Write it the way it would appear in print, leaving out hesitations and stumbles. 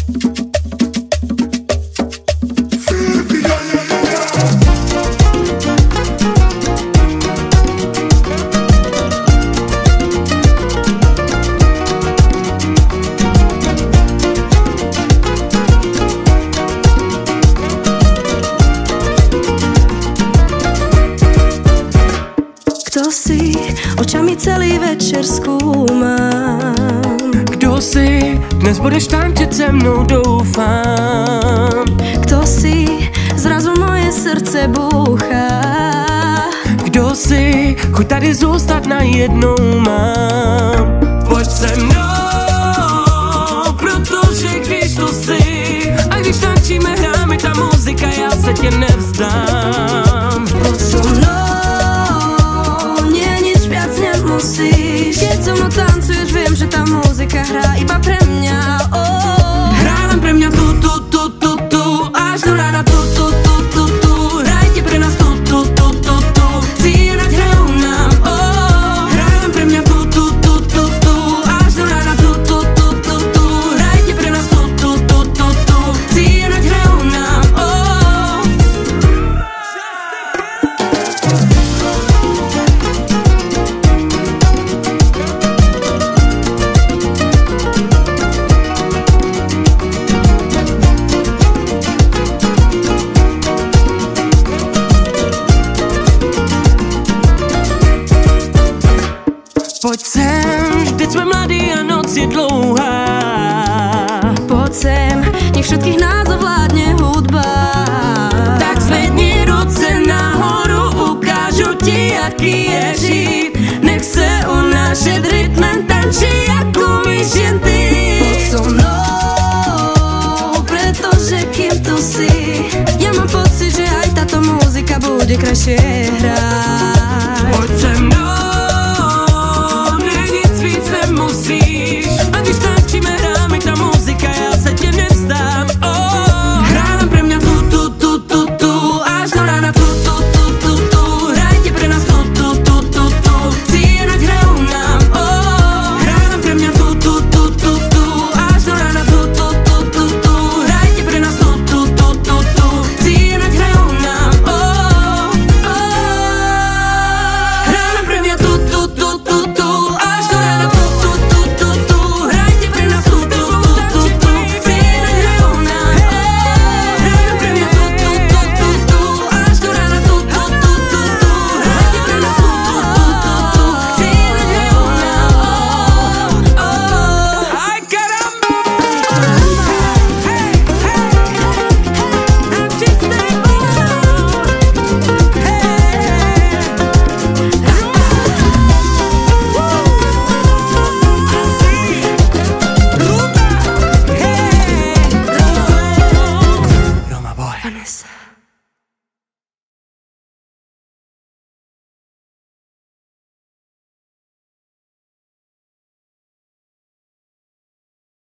Kto si, očami celý večer skúmam. Kdo si, dnes budeš tančit se mnou, doufám. Kto si, zrazu moje srdce búcha. Kdo si, chuť tady zůstat najednou mám. Pojď se mnou, protože když tu jsi a když tančíme, hráme ta muzika, já se tě nevzdám. Poď so mnou, nie nič viac nemusíš. Keď so mnou tancuješ, viem, že tá muzika hrá iba pre mňa. Hrá len pre mňa tu, až do rána tu. Hrajte pre nás tu. Cíľať hrajú nám, hrá len pre mňa tu, až do rána tu. Hrajte pre nás tu. Cíľať hrajú nám, Pojď sem, teď jsme mladí a noc je dlouhá. Poď sem, nech všetkých nás ovládne hudba. Tak zvedni ruce nahoru, ukážu ti, jaký je žít. Nech se unášet rytmem, tanči, jak umíš jen ty. Poď so mnou, pretože kým tu si, ja mám pocit, že aj táto muzika bude krajšie.